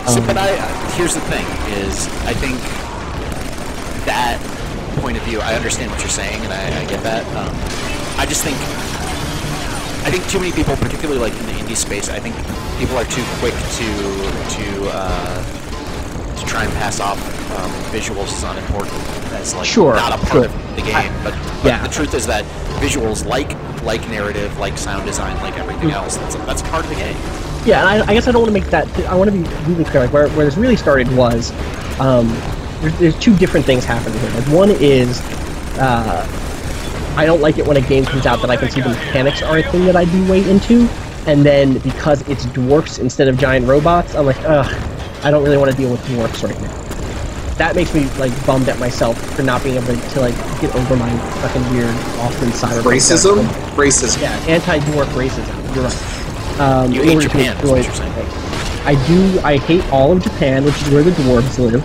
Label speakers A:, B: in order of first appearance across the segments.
A: But here's the thing: is I think that point of view, I understand what you're saying, and I get that. I just think too many people, particularly like in the indie space, I think people are too quick to try and pass off visuals as unimportant, as like not a part of the game. But the truth is that visuals, like narrative, like sound design, like everything else, that's part of the game.
B: Yeah, and I guess I don't want to make that. I want to be really clear. Like where this really started was, there's two different things happening here. Like one is, I don't like it when a game comes out that I can see the mechanics are a thing that I'd be way into, and then because it's dwarfs instead of giant robots, I'm like, ugh, I don't really want to deal with dwarfs right now. That makes me like bummed at myself for not being able to like get over my fucking weird Austin cyberpunk
C: racism.
B: Yeah, anti-dwarf racism. You're right.
A: You hate Japan, is what you're saying.
B: I hate all of Japan, which is where the dwarves live.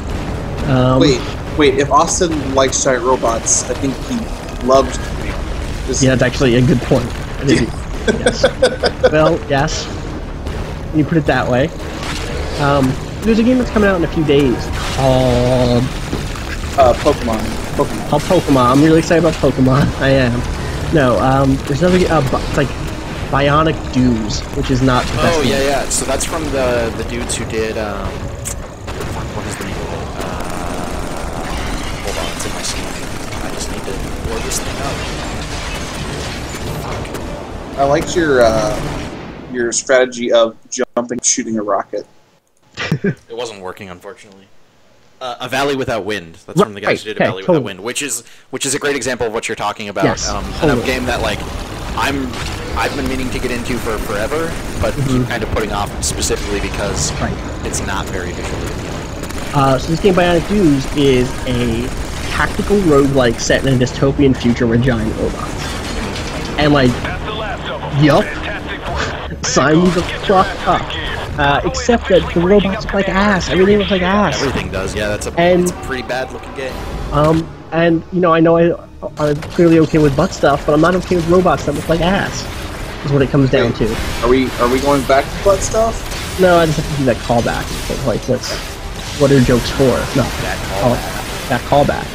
C: Wait, if Austin likes giant robots, I think he loves Japan.
B: Yeah, that's actually a good point. Yes. Well, yes. When you put it that way. There's a game that's coming out in a few days called...
C: Pokemon.
B: Called Pokemon. I'm really excited about Pokemon. I am. No, there's another game, it's like Bionic Dews, which is not the best game.
A: Yeah. So that's from the dudes who did, what is the name of it? Hold on, it's in my Steam. I just need to load this thing up.
C: I liked your strategy of jumping, shooting a rocket.
A: It wasn't working, unfortunately. A Valley Without Wind. That's from the guys who did A Valley Without Wind, which is a great example of what you're talking about.
B: Yes,
A: and a game that like I've been meaning to get into for forever, but keep kind of putting off specifically because it's not very visually appealing.
B: So this game, Bionic Dews, is a tactical roguelike set in a dystopian future with giant robots. And like, yup, sign me the fuck up. Except that the robots look like ass. Everything looks like ass.
A: Everything does, yeah. That's a pretty bad looking game.
B: And you know, I know I'm clearly okay with butt stuff, but I'm not okay with robots that look like ass. Is what it comes down to.
C: Are we going back to butt stuff?
B: No, I just have to do that callback. Like, what are jokes for? No, that callback.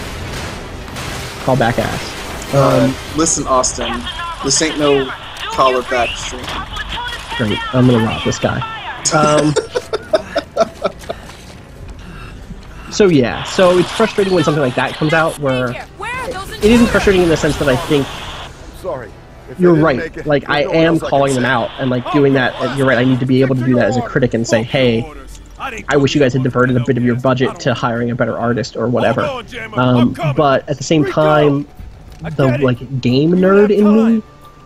B: Callback ass.
C: Listen, Austin, this ain't no call it back stream.
B: Great, I'm gonna rob this guy. So yeah, so it's frustrating when something like that comes out, where it isn't frustrating in the sense that I think you're right. Like, I am calling them out and like doing that. You're right. I need to be able to do that as a critic and say, hey, I wish you guys had diverted a bit of your budget to hiring a better artist or whatever. But at the same time, the like game nerd in me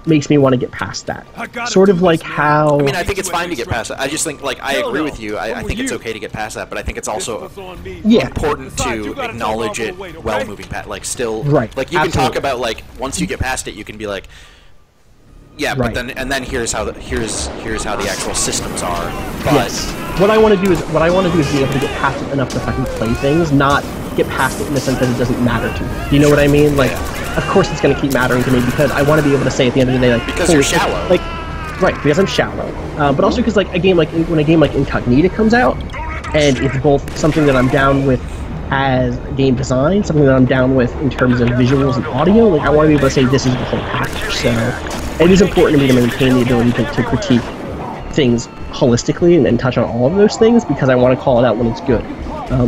B: makes me want to get past that. Sort of like how...
A: I mean, I think it's fine to get past that. I just think, like, I agree with you. I think it's okay to get past that, but I think it's also important to acknowledge it while moving past. Like, still...
B: Right.
A: Like, you can talk about, like, once you get past it, you can be like, yeah, but then here's how the actual systems are. But
B: yes. What I want to do is be able to get past it enough to fucking play things, not get past it in the sense that it doesn't matter to me. Do you know what I mean? Like, of course it's going to keep mattering to me because I want to be able to say at the end of the day, like,
A: because you're shallow.
B: Like, right, because I'm shallow. But also because like when a game like Incognita comes out, and it's both something that I'm down with as game design, something that I'm down with in terms of visuals and audio, like I want to be able to say this is the whole package. So it is important to me to maintain the ability to critique things holistically and touch on all of those things because I want to call it out when it's good.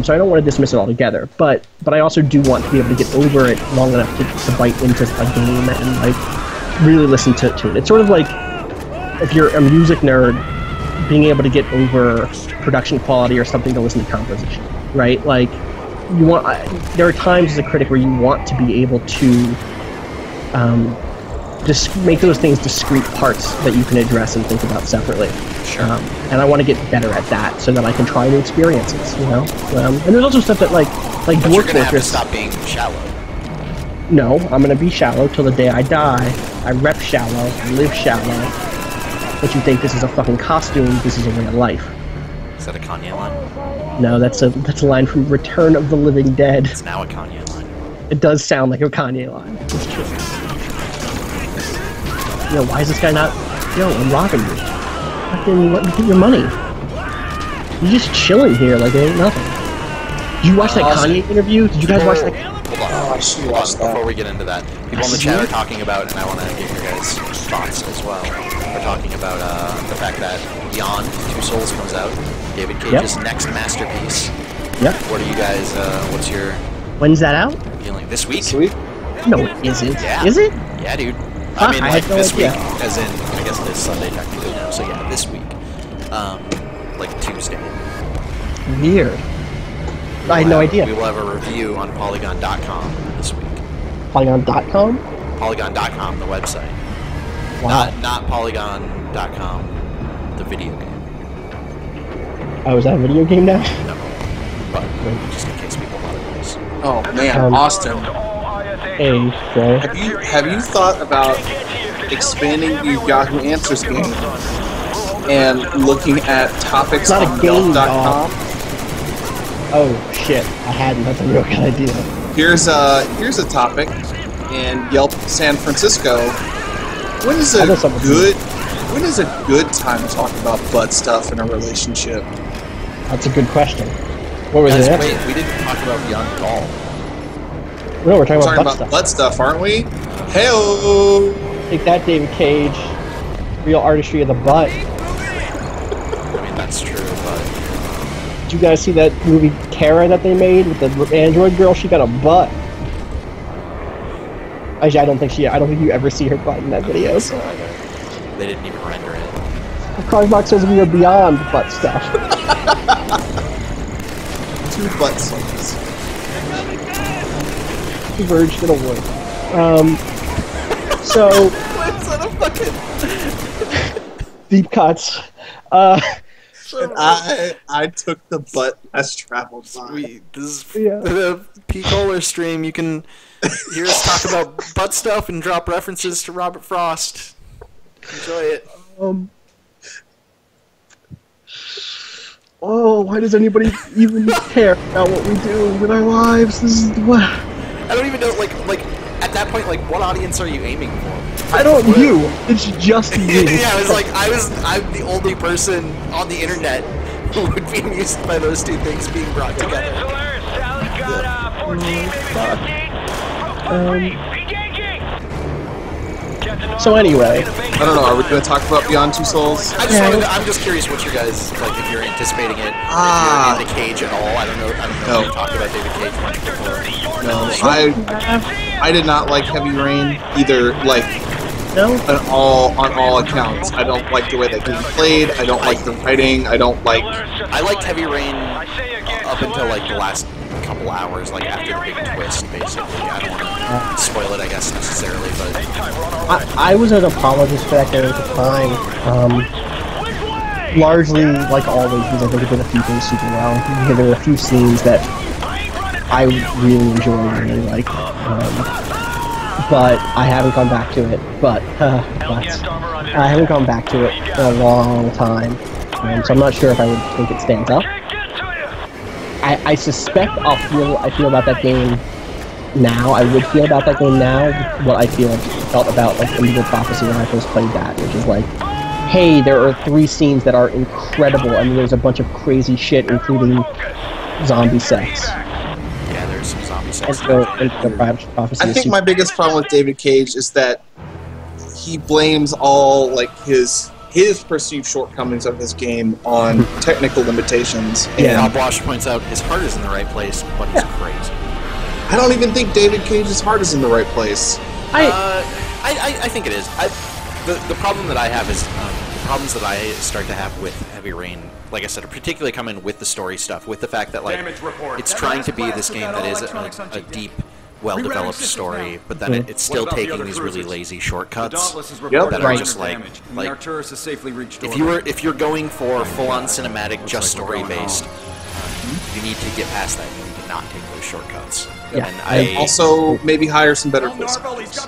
B: So I don't want to dismiss it altogether, but I also do want to be able to get over it long enough to bite into a game and like really listen to it. It's sort of like if you're a music nerd, being able to get over production quality or something to listen to composition, right? Like there are times as a critic where you want to be able to just make those things discrete parts that you can address and think about separately.
A: Sure.
B: And I want to get better at that so that I can try new experiences, you know? And there's also stuff that like
A: but
B: Dwarf
A: you're gonna have to
B: Fortress...
A: stop being shallow.
B: No, I'm gonna be shallow till the day I die. I rep shallow, I live shallow. But you think this is a fucking costume, this is a way of life.
A: Is that a Kanye line?
B: No, that's a line from Return of the Living Dead.
A: It's now a Kanye line.
B: It does sound like a Kanye line. It's true. Yo, why is this guy not... Yo, I'm robbing you. Fucking let me get your money. You're just chilling here like it ain't nothing. Did you watch that Kanye interview? Did you guys watch that?
A: Hold on.
C: Oh, I should watch that.
A: Before we get into that, people in the chat are talking about, and I want to get your guys' thoughts as well. We're talking about the fact that Beyond Two Souls comes out, David Cage's next masterpiece.
B: Yep.
A: What are you guys? What's your
B: When's that out?
A: feeling this week?
C: This week?
B: No, it isn't.
A: Yeah.
B: Is it?
A: Yeah, dude.
B: Huh,
A: I mean,
B: I
A: like
B: had no
A: this
B: idea.
A: week, as in, I guess it is Sunday technically now. So yeah, this week, like Tuesday.
B: Weird. I had no idea.
A: We will have a review on Polygon.com this week.
B: Polygon.com?
A: Polygon.com, the website.
B: Wow.
A: Not Polygon.com, the video game.
B: Oh, is that a video game now?
A: No. But just in case people thought it was.
C: Oh man, Austin.
B: Hey, bro.
C: Have you thought about expanding the Yahoo Answers game and looking at topics
B: It's not a
C: on
B: game,
C: Yelp.com?
B: Oh shit, I hadn't. That's a real good idea.
C: Here's a topic in Yelp San Francisco. When is a good time to talk about butt stuff in a relationship?
B: That's a good question. What was
A: Guys,
B: it?
A: wait, we didn't talk about Beyond at all.
B: No, we're talking
C: We're talking
B: about
C: about
B: butt stuff.
C: butt stuff, aren't we? Hey-o!
B: Take that, David Cage. Real artistry of the butt.
A: I mean, that's true, but
B: Did you guys see that movie Kara that they made with the android girl? She got a butt. Actually, I don't think you ever see her butt in that video. So.
A: they didn't even render it.
B: Cardbox says we are beyond butt stuff.
C: 2 butt songs.
B: Converged in a word. So
A: What's that a fucking...
B: deep cuts.
C: I took the butt as travel time.
A: Sweet. This is
B: Yeah.
A: the P-Cola stream. You can hear us talk about butt stuff and drop references to Robert Frost. Enjoy it.
B: Oh, why does anybody even care about what we do with our lives? This is what
A: I don't even know, like at that point, like, what audience are you aiming for?
B: I don't. You. It's just me.
A: Yeah, I was like, I'm the only person on the internet who would be amused by those two things being brought together.
B: So anyway,
C: I don't know, are we going to talk about Beyond Two Souls?
A: I'm just curious what you guys, like, if you're anticipating it, if you're into Cage at all. I don't know if you talked about David Cage much before.
C: No, I did not like Heavy Rain either, like,
B: no.
C: on all accounts. I don't like the way that game played, I don't like the writing, I don't like...
A: I liked Heavy Rain up until, like, the last couple hours, like, after the big twist, basically. I don't want to spoil it, I guess, necessarily, but...
B: I was an apologist for that game at the time. Largely, like always, because I think it did a few things super well. There were a few scenes that I really enjoyed and really liked. But I haven't gone back to it. But I haven't gone back to it in a long time. So I'm not sure if I would think it stands up. I suspect I feel about that game now. I would feel about that game now what I felt about like Indigo Prophecy when I first played that, which is like, hey, there are 3 scenes that are incredible, and there's a bunch of crazy shit, including zombie sex.
A: Yeah, there's some zombie sex.
B: Indigo Prophecy.
C: I think my biggest problem with David Cage is that he blames all, like, his perceived shortcomings of his game on technical limitations.
A: Yeah, Bob Wash points out his heart is in the right place, but he's crazy.
C: I don't even think David Cage's heart is in the right place.
A: I think it is. The problem that I have is the problems that I start to have with Heavy Rain. Like I said, particularly coming with the story stuff, with the fact that like it's trying to be this game that is a deep, well-developed story, but then it's still taking these really lazy shortcuts that are just like if you're going for full-on cinematic, just story-based, you need to get past that. You need to not take those shortcuts.
B: Yeah.
C: And also maybe hire some better voice actors.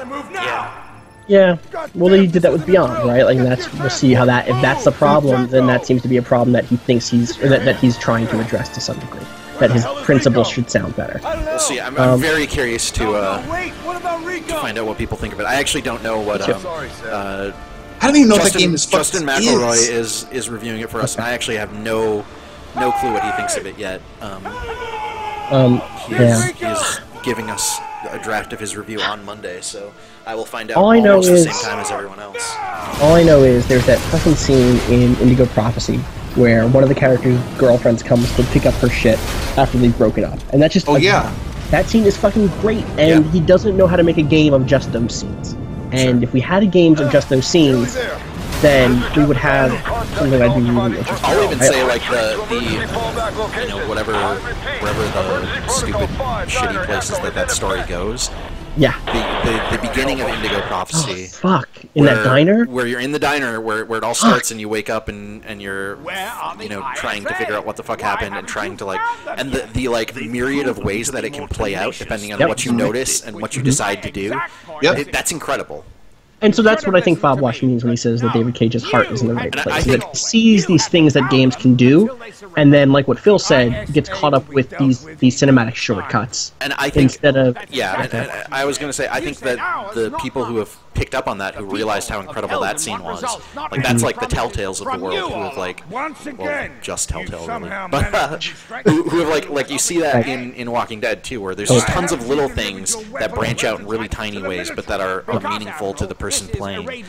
B: Yeah, well, he did that with Beyond, right? Like, we'll see how that. If that's the problem, then that seems to be a problem that he thinks that he's trying to address to some degree. That his principles should sound better.
A: We'll see. I'm very curious to find out what people think of it. I actually don't know what.
C: I don't even know if that game is
A: Justin McElroy is reviewing it for us, and I actually have no no clue what he thinks of it yet. He is giving us a draft of his review on Monday, so I will find out almost the same time as everyone else.
B: All I know is there's that fucking scene in Indigo Prophecy where one of the characters' girlfriends comes to pick up her shit after they've broken up, and that's just that scene is fucking great, and he doesn't know how to make a game of just those scenes. And if we had a game of just those scenes, then we would have something I'd be really interested in.
A: I'll even say, like, wherever the stupid, shitty places that story goes.
B: Yeah.
A: The beginning of Indigo Prophecy.
B: Oh, fuck. In that diner?
A: Where you're in the diner, where it all starts, and you wake up and you're, trying to figure out what the fuck happened, and trying to, like, and the like, myriad of ways that it can play out, depending on what you notice and what you decide to do. That's incredible.
B: And so that's what I think Bob Wash means when he says that David Cage's heart is in the right place. That he sees these things that games can do, and then, like what Phil said, gets caught up with these cinematic shortcuts.
A: And I think,
B: instead of
A: and I was going to say, I think that the people who have picked up on that, who realized how incredible that scene was, like, that's like the Telltales of the world, who have, like, well, just Telltale, really, but who have, like you see that in Walking Dead too, where there's just tons of little things that branch out in really tiny ways, but that are meaningful to the person playing.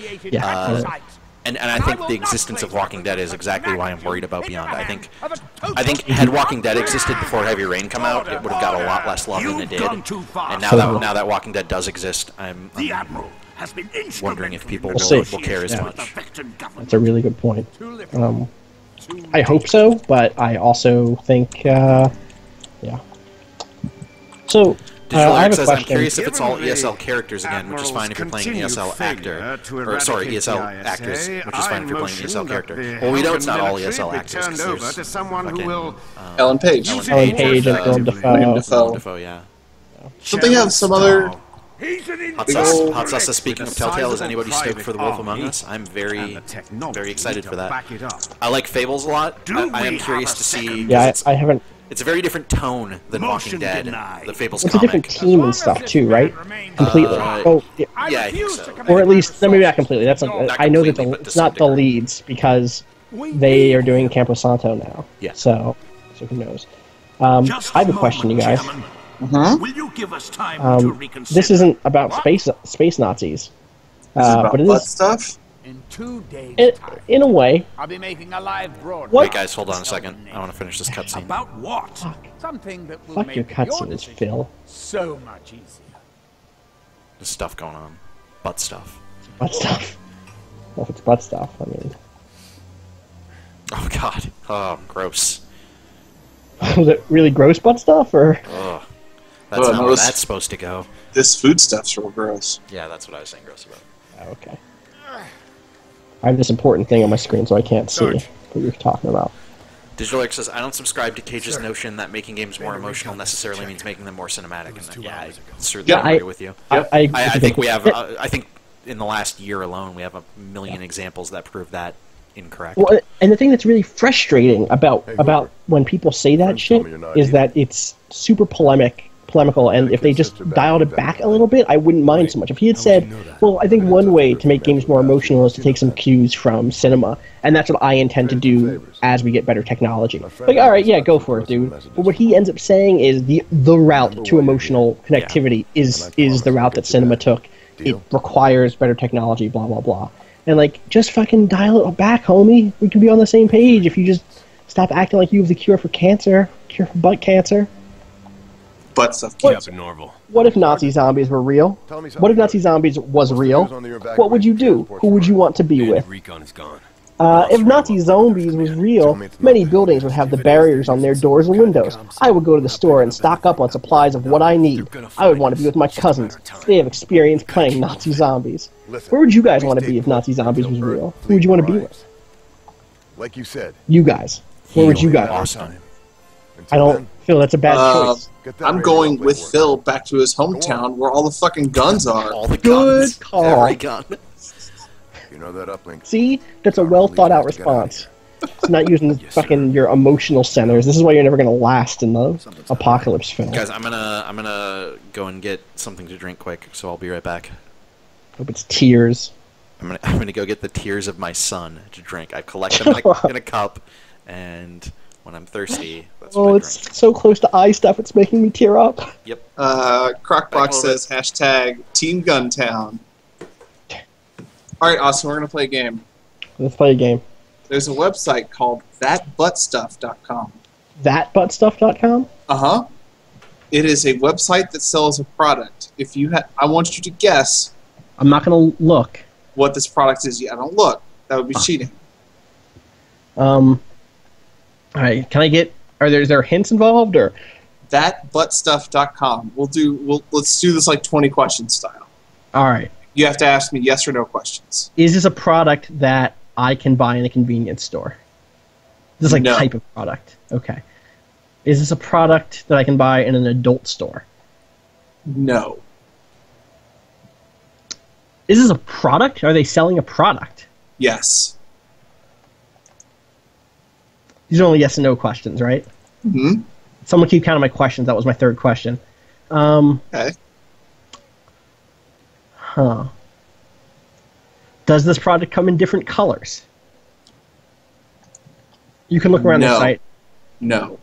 A: And I think the existence of Walking Dead is exactly why I'm worried about Beyond. I think had Walking Dead existed before Heavy Rain come out, it would have got a lot less love than it did. And now that Walking Dead does exist, I'm wondering if people will care as much.
B: That's a really good point. I hope so, but I also think, So, I have a question.
A: I'm curious if it's all ESL characters again, which is fine if you're playing an ESL actor. Or, sorry, ESL actors, which is fine if you're playing an ESL character. Well, we know it's not all ESL actors, because there's fucking...
C: Ellen Page.
B: Ellen Page and Willem
A: Dafoe, yeah.
C: Don't they have some other...
A: Hot Sauce, speaking of Telltale, is anybody stoked for The Wolf Among Us? I'm very excited for that. I like Fables a lot. I am curious to see...
B: Yeah, I haven't...
A: It's a very different tone than Walking Dead, the Fables
B: It's
A: comic.
B: a different team and stuff too, right? Completely.
A: Yeah, I think so.
B: Or at least, maybe not completely. That's I know that it's not the leads because they are doing Campo Santo now.
A: Yeah.
B: So who knows? I have a question, you guys.
D: Will you give us time to reconsider?
B: This isn't about space Nazis, but it is
C: stuff.
D: In 2 days' time,
B: in a way.
D: I'll be making a live broadcast.
A: Wait, guys, hold on a second. I want to finish this cutscene.
D: About what? Something that will
B: Fuck
D: make
B: your cutscenes, Phil.
D: so much easier.
A: There's stuff going on. Butt stuff.
B: Butt stuff. Well, if it's butt stuff, I mean...
A: Oh, God. Oh, gross.
B: Was it really gross butt stuff, or...?
A: Ugh. That's not where that's supposed to go.
C: This food stuff's real gross.
A: Yeah, that's what I was saying gross about.
B: Oh, okay. I have this important thing on my screen, so I can't see what you're talking about.
A: Digital X says, I don't subscribe to Cage's notion that making games more emotional necessarily means making them more cinematic. And yeah, I certainly agree with you. I think we have, I think in the last year alone, we have a million examples that prove that incorrect.
B: Well, and the thing that's really frustrating about when people say that shit is that it's super polemical, and if they just dialed it back a little bit, I wouldn't mind so much. If he had said, well, I think one way to make games more emotional is to take some cues from cinema, and that's what I intend to do as we get better technology. Like, alright, yeah, go for it, dude. But what he ends up saying is the route to emotional connectivity is the route that cinema took. It requires better technology, blah, blah, blah. And, like, just fucking dial it back, homie. We can be on the same page if you just stop acting like you have the cure for cancer, cure for butt cancer.
C: Butt stuff.
B: What if Nazi zombies were real? What if Nazi zombies was real? What would you do? Who would you want to be with? If Nazi zombies was real, many buildings would have the barriers on their doors and windows. I would go to the store and stock up on supplies of what I need. I would want to be with my cousins. They have experience playing Nazi zombies. Where would you guys want to be if Nazi zombies was real? Who would you want to be with?
E: Like you said.
B: You guys. Where would you guys? I don't feel that's a bad choice.
C: I'm going with Phil back to his hometown where all the fucking guns are.
A: All the guns.
B: Good call.
A: Every gun.
E: You know that uplink.
B: See? That's a well thought out response. It's not using fucking your emotional centers. This is why you're never gonna last in the apocalypse film.
A: Guys, I'm gonna go and get something to drink quick, so I'll be right back.
B: Hope it's tears.
A: I'm gonna go get the tears of my son to drink. I collect them in a cup, and When I'm thirsty, that's what
B: Oh,
A: I drink.
B: it's so close to eye stuff. It's making me tear up.
A: Yep.
C: Crocbox says hashtag Team Guntown. All right, Austin, we're gonna play a game.
B: Let's play a game.
C: There's a website called thatbuttstuff.com.
B: Thatbuttstuff.com?
C: Uh-huh. It is a website that sells a product. If you I want you to guess
B: I'm not going to look.
C: what this product is yet. Don't look. That would be cheating.
B: All right, can I get... Is there hints involved, or...
C: Thatbuttstuff.com. Let's do this like 20 question style.
B: All right.
C: You have to ask me yes or no questions.
B: Is this a product that I can buy in a convenience store? Is this like
C: No.
B: type of product? Okay. Is this a product that I can buy in an adult store?
C: No.
B: Is this a product? Are they selling a product?
C: Yes.
B: These are only yes and no questions, right?
C: Mm-hmm.
B: Someone keep counting my questions. That was my third question.
C: Okay.
B: Huh. Does this product come in different colors? You can look around the
C: No.
B: site.
C: No.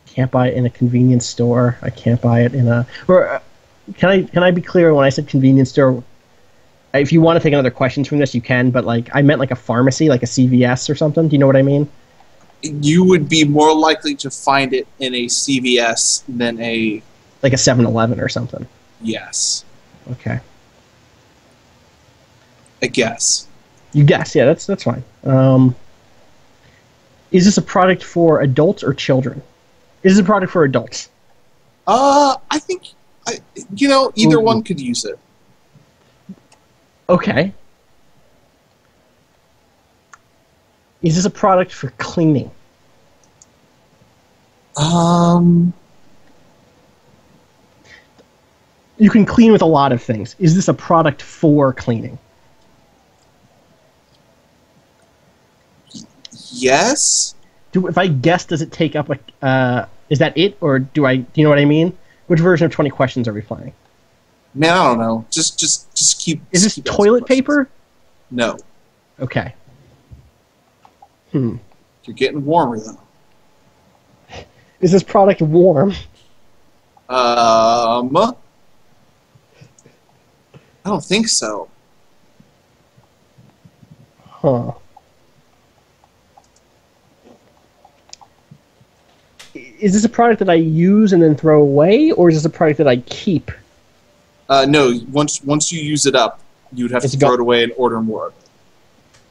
B: Can't buy it in a convenience store. I can't buy it in a... Or can I be clear when I said convenience store? If you want to take another questions from this, you can, but like I meant like a pharmacy, like a CVS or something. Do you know what I mean?
C: You would be more likely to find it in a CVS than a...
B: Like a 7-Eleven or something.
C: Yes.
B: Okay.
C: I guess.
B: You guess, yeah, that's fine. Is this a product for adults or children? Is this a product for adults?
C: I think, either
B: Ooh.
C: one could use it.
B: Okay. Is this a product for cleaning? You can clean with a lot of things. Is this a product for cleaning?
C: Yes?
B: If I guess, does it take up a... is that it, or do you know what I mean? Which version of 20 questions are we playing?
C: Man, I don't know. Just keep...
B: Is this
C: keep asking
B: toilet
C: questions.
B: paper?
C: No.
B: Okay.
C: You're getting warmer, though.
B: Is this product warm?
C: I don't think so.
B: Huh. Is this a product that I use and then throw away, or is this a product that I keep?
C: No, once you use it up, you'd have
B: It's
C: to throw
B: go-
C: it away and order more.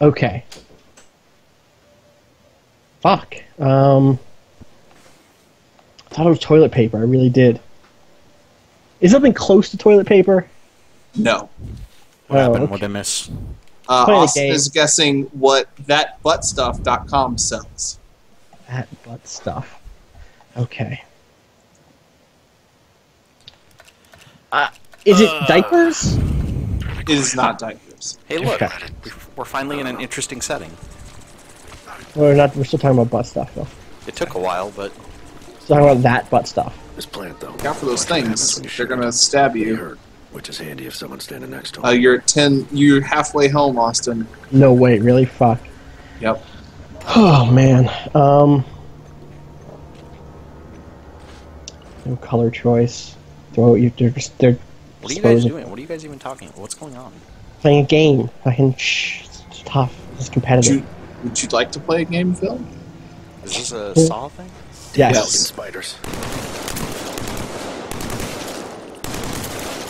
B: Okay. Fuck. I thought it was toilet paper. I really did. Is something close to toilet paper?
C: No.
A: What happened?
B: okay.
A: What did I miss?
B: Play the
C: Austin
B: game.
C: is guessing what thatbuttstuff.com sells.
B: That butt stuff. Okay. Is it diapers?
C: It is not diapers.
A: Hey, look.
B: Okay.
A: We're finally in an interesting setting.
B: We're still talking about butt stuff, though.
A: It took a while, but...
B: Still talking about that butt stuff.
E: This plant, though.
C: Look out for those things.
E: When you
C: They're
E: shoot
C: gonna stab
E: They
C: you.
E: hurt, which is handy if someone's standing next to them.
C: You're at 10. You're halfway home, Austin.
B: No way, really? Fuck.
C: Yep.
B: Oh, man. No color choice. They're
A: What are you guys
B: disposing-
A: doing? What are you guys even talking about? What's going on?
B: Playing a game. It's tough. It's competitive.
C: Would you like to play a game, Phil?
A: Is this a Saw thing?
B: Yes.
C: Yes.
E: Spiders.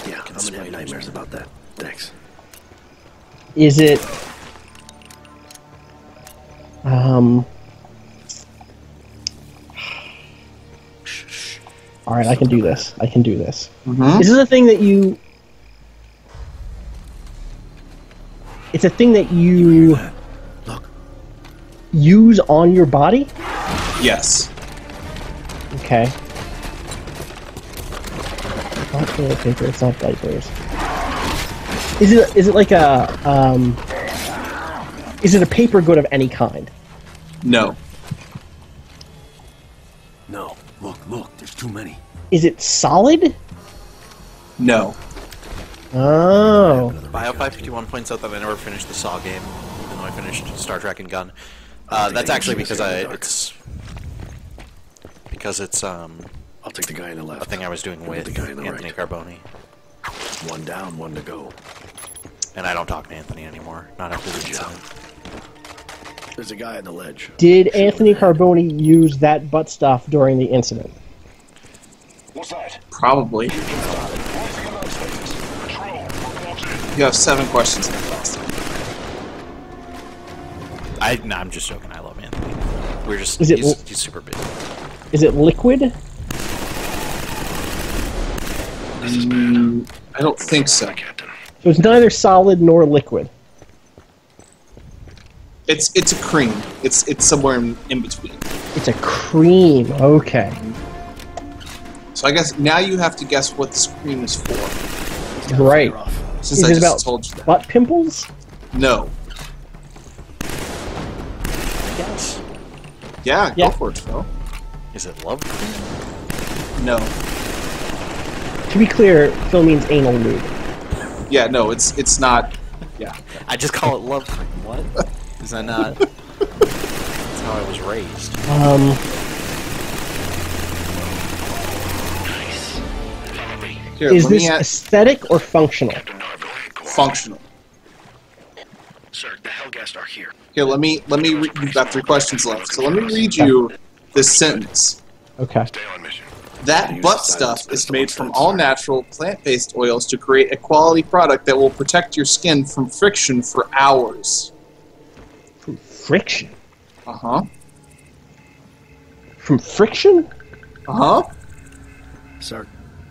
E: Yeah, I'm gonna have nightmares about that. Thanks.
B: Is it... Alright, I can do this. I can do this.
C: Mm-hmm.
B: Is this a thing that you... It's a thing that you
E: Look,
B: use on your body?
C: Yes.
B: Okay. It's not toilet paper, it's not diapers. Is it like a, is it a paper good of any kind?
C: No.
E: no. Look, there's too many.
B: Is it solid?
C: No.
B: Oh.
A: Bio551 points out that I never finished the Saw game, even though I finished Star Trek and Gun. That's actually because it's
E: I'll take the guy in the left.
A: a thing I was doing with
E: the guy in the
A: Anthony
E: right.
A: Carboni,
E: One down, one to go.
A: and I don't talk to Anthony anymore. Not after the
E: Good job.
A: incident.
E: There's a guy on the ledge.
B: Did Anthony Carboni use that butt stuff during the incident?
F: What's that?
C: Probably.
F: Rising alert status. Patrol, reporting.
C: You have 7 questions left.
A: I'm just joking. I love Anthony. We're just
B: Is it
A: he's super busy.
B: Is it liquid?
E: This is bad.
C: I don't think so.
E: Captain.
B: So it's neither solid nor liquid.
C: It's a cream. It's somewhere in between.
B: It's a cream. Okay.
C: So I guess now you have to guess what this cream is for.
B: Right.
C: Since
B: Is
C: I
B: it
C: just
B: about
C: told you that.
B: butt pimples?
C: No.
A: Yes.
C: Yeah,
B: Yeah.
C: go for it, Phil.
A: Is it love cream?
C: No.
B: To be clear, Phil means anal lube.
C: Yeah, no, it's not. Yeah.
A: I just call it love cream. What? Is that not? That's how I was raised.
C: Here,
B: Is
C: let me
B: this
C: ask.
B: aesthetic or functional?
C: Functional.
E: Sir, the Hellgast are here.
C: Here, let me. You've got 3 questions left, so let me read you this sentence.
B: Okay.
E: Stay on mission.
C: That butt stuff is made from all natural plant-based oils to create a quality product that will protect your skin from friction for hours.
B: From friction?
C: Uh-huh.
B: From friction?
C: Uh-huh.
E: Sir,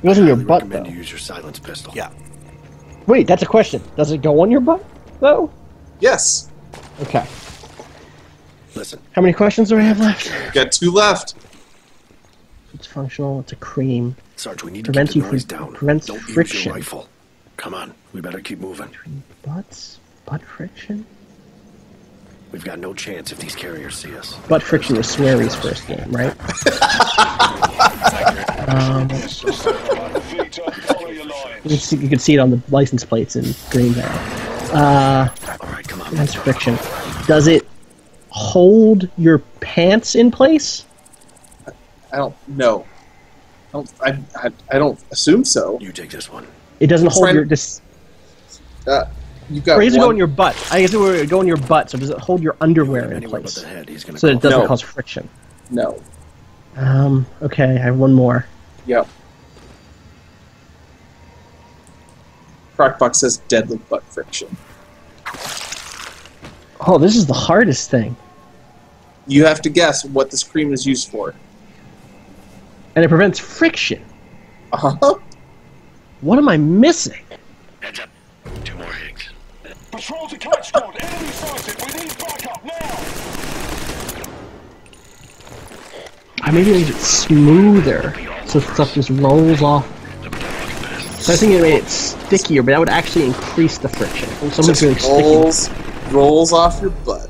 B: It wasn't your
E: I
B: butt,
E: recommend
B: though.
E: you use your silence pistol.
A: Yeah.
B: Wait, that's a question. Does it go on your butt, though?
C: Yes.
B: Okay.
E: Listen,
B: How many questions do I have left?
C: You got 2 left.
B: It's functional. It's a cream.
E: Sarge, we need to
B: Prevents
E: keep the
B: you
E: noise
B: from-
E: down.
B: prevents
E: Don't
B: friction.
E: use your rifle. Come on, we better keep moving.
B: Butts? Butt friction?
E: We've got no chance if these carriers see us.
B: Butt friction was Sweary's first game, right?
F: Follow your lines.
B: You can see it on the license plates in Green Bay.
E: All right, come on.
B: That's friction. Does it hold your pants in place?
C: I don't know. I don't assume so.
E: You take this one.
B: It doesn't hold
C: trying-
B: your...
C: You've got
B: Or does it go
C: one.
B: in your butt? I guess it would go in your butt, so does it hold your underwear in
E: Anywhere but
B: place?
E: the head, he's gonna
B: So that it
E: go.
B: doesn't
C: No.
B: cause friction.
C: No.
B: Okay, I have one more.
C: Yep. Crackbox says deadly butt friction.
B: Oh, this is the hardest thing.
C: You have to guess what this cream is used for.
B: And it prevents friction.
C: Uh-huh.
B: What am I missing?
E: Heads up. 2 more Higgs.
F: Patrol to catch squad. Enemy sighted. We need backup now.
B: Maybe I made it smoother, so stuff just rolls off. So I think it made it stickier, but that would actually increase the friction. When something's really
C: Just
B: sticky.
C: rolls off your butt.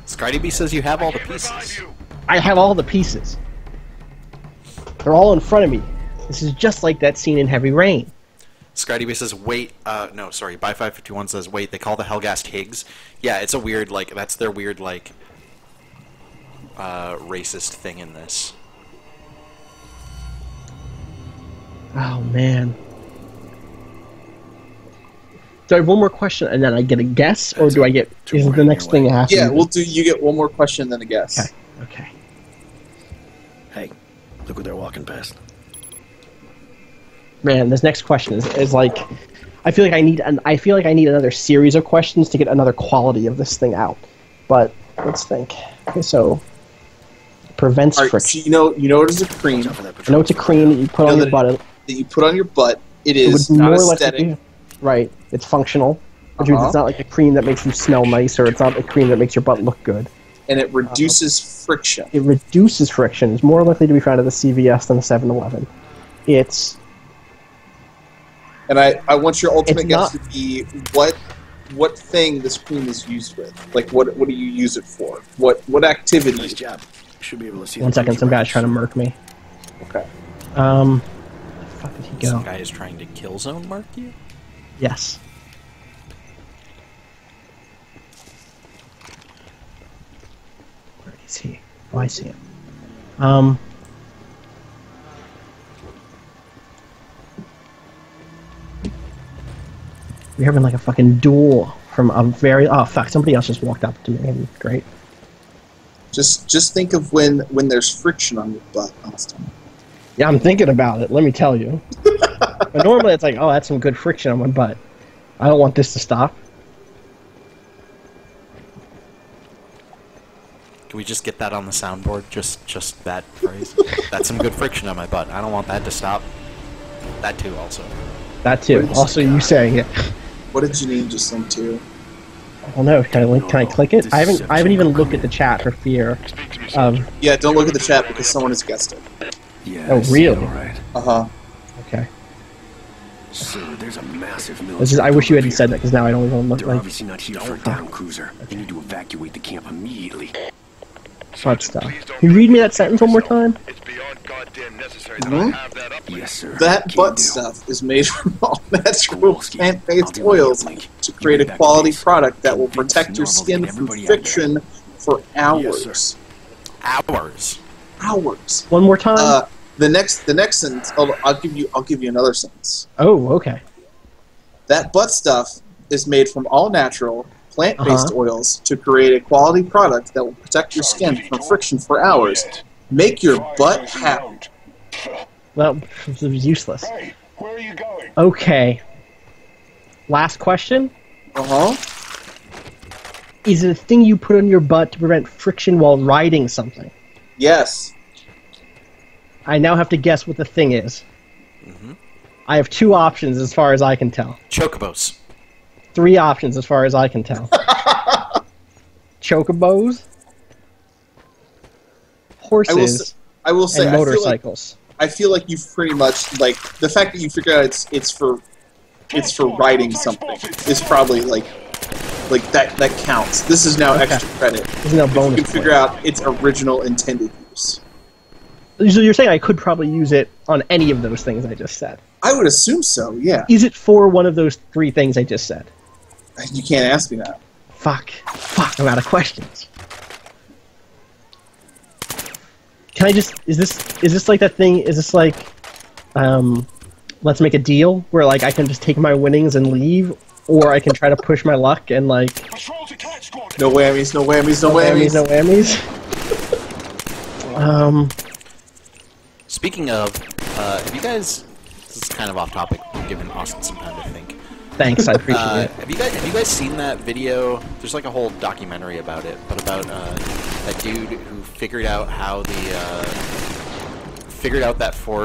A: Scotty B says you have all the pieces.
B: I have all the pieces. They're all in front of me. This is just like that scene in Heavy Rain.
A: Scotty B says, wait, no, sorry, By 551 says, wait, they call the Hellgast Higgs? Yeah, it's a weird, like, that's their weird, like, racist thing in this.
B: Oh, man. So I have one more question, and then I get a guess, or do I get... Is it the next thing I have to
C: Yeah,
B: do?
C: you get one more question, then a guess.
B: Okay.
E: Hey, look what they're walking past.
B: Man, this next question is like... I feel like I need another series of questions to get another quality of this thing out. But, let's think. Okay, so... Prevents
C: All right,
B: friction.
C: so you know it is a cream
E: Watch out for that
B: I know
E: patrol
B: it's a
E: vehicle.
B: cream that you put
C: You
B: on
C: know
B: your butt.
C: that you put on your butt. It
B: It
C: is
B: would
C: not
B: more or less
C: aesthetic.
B: be, right. It's functional, which means
C: Uh-huh.
B: it's not like a cream that makes you smell nice, or it's not a cream that makes your butt look good.
C: And it reduces friction.
B: It reduces friction. It's more likely to be found at the CVS than the 7-Eleven. It's
C: And I want your ultimate
B: It's
C: guess
B: not-
C: to be what thing this cream is used with. Like what do you use it for? What activity?
E: Nice job. Should be able to see.
B: one
E: the
B: second.
E: crews
B: Some
E: around
B: guy's trying to
E: us.
B: murk me.
C: Okay.
B: Where the fuck did he
A: Some
B: go?
A: guy is trying to Killzone mark you?
B: Yes. Is he? Oh, I see him. We're having like a fucking duel from a very... Oh, fuck. Somebody else just walked up to me. Great.
C: Just think of when there's friction on your butt, Austin.
B: Yeah, I'm thinking about it. Let me tell you. But normally it's like, oh, that's some good friction on my butt. I don't want this to stop.
A: Can we just get that on the soundboard? Just that phrase? That's some good friction on my butt. I don't want that to stop. That too, also.
B: That too. Also, you saying it.
C: What did Janine just link to?
B: Oh no! Can I click it? I haven't even looked at the chat for fear of.
C: Yeah, don't look at the chat because someone has guessed it.
E: Yeah.
B: Oh really?
E: Right.
B: Okay.
E: Sir, there's a massive
B: I wish you hadn't said that because now I don't even look
E: They're
B: like.
E: obviously not here for a down cruiser. They need to evacuate the camp immediately.
B: Butt stuff. Can you read me that sentence one more time?
F: It's beyond goddamn necessary that I have that up.
E: Yes, sir.
C: That
E: Can
C: butt
E: do.
C: stuff is made from all natural
E: Kowalski,
C: plant-based
E: I'll do
C: oils
E: my link.
C: to create a
E: Back
C: quality
E: please.
C: product that will
E: Convince
C: protect your
E: Norval to
C: skin
E: get
C: from
E: everybody out there.
C: friction for hours.
A: Hours.
C: Hours.
B: One more time.
C: The next sentence. I'll give you another sentence.
B: Oh, okay.
C: That butt stuff is made from all natural plant-based oils to create a quality product that will protect your skin from friction for hours. Make your butt happy.
B: Well, it was useless.
F: Hey, where are you going?
B: Okay. Last question. Is it a thing you put on your butt to prevent friction while riding something?
C: Yes.
B: I now have to guess what the thing is.
A: Mm-hmm.
B: I have 2 options as far as I can tell.
A: Chocobos.
B: 3 options as far as I can tell. Chocobos, horses,
C: I will say
B: and motorcycles.
C: I feel like you've pretty much like the fact that you figure out it's for writing something is probably like that counts. This is now extra credit.
B: This is now
C: If
B: bonus.
C: you can figure out its original intended use.
B: So you're saying I could probably use it on any of those things I just said?
C: I would assume so. Yeah.
B: Is it for one of those 3 things I just said?
C: You can't ask me that.
B: Fuck, I'm out of questions. Can I just... Is this like that thing... Is this like... Let's make a deal? Where, like, I can just take my winnings and leave? Or I can try to push my luck and, like...
F: Patrol to Cat Squad.
C: No whammies, no whammies, no whammies.
B: No whammies?
A: Speaking of, have you guys... This is kind of off topic, giving Austin some time to think.
B: Thanks, I appreciate it.
A: Have you guys seen that video? There's like a whole documentary about it, but about that dude who figured out how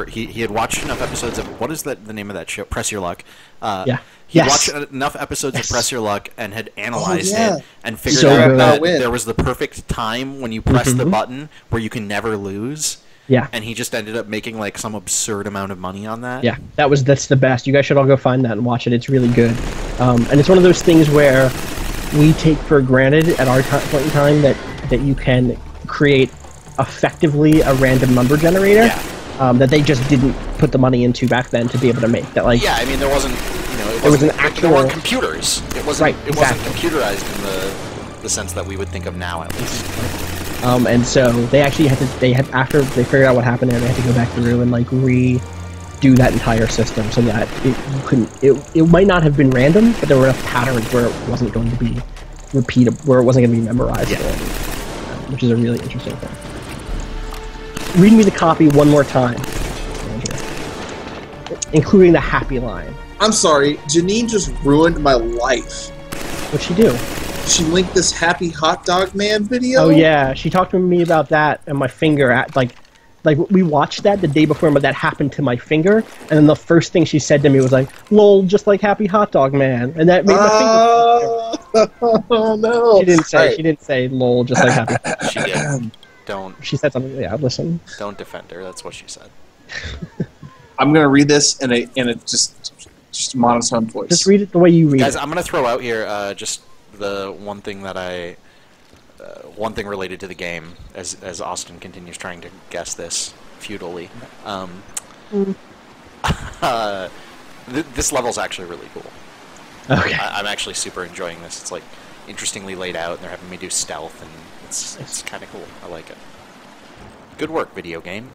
A: he had watched enough episodes of what is the name of that show? Press Your Luck.
B: Yeah.
A: He watched enough episodes of Press Your Luck and had analyzed it and figured
B: So
A: out
B: good.
A: that
C: Win.
A: there was the perfect time when you press the button where you can never lose.
B: Yeah.
A: And he just ended up making like some absurd amount of money on that.
B: Yeah, that's the best. You guys should all go find that and watch it. It's really good. And it's one of those things where we take for granted at our point in time that you can create effectively a random number generator that they just didn't put the money into back then to be able to make. That like
A: Yeah, I mean there wasn't
B: there was an actual
A: there weren't computers. It wasn't
B: Right,
A: it wasn't
B: exactly.
A: computerized in the sense that we would think of now at least.
B: and so they actually had after they figured out what happened there, they had to go back through and like redo that entire system so that it might not have been random, but there were enough patterns where it wasn't going to be repeatable, where it wasn't going to be memorized, which is a really interesting thing. Read me the copy one more time, Andrew, including the happy line.
C: I'm sorry, Janine just ruined my life.
B: What'd she do?
C: She linked this Happy Hot Dog Man video.
B: Oh yeah, she talked to me about that and my finger at like we watched that the day before, but that happened to my finger, and then the first thing she said to me was like, "Lol, just like Happy Hot Dog Man," and that made my finger.
C: Oh no!
B: She didn't say.
C: All right.
B: She didn't say "lol," just like Happy.
A: She did. Don't
B: She said something. Yeah, listen.
A: defend her. That's what she said.
C: I'm gonna read this in a just monotone voice.
B: Just read it the way you read
A: Guys,
B: it.
A: I'm gonna throw out here just the one thing that one thing related to the game as Austin continues trying to guess this futilely. This level's actually really cool.
B: Okay.
A: I'm actually super enjoying this. It's like interestingly laid out, and they're having me do stealth, and it's kind of cool. I like it. Good work, video game.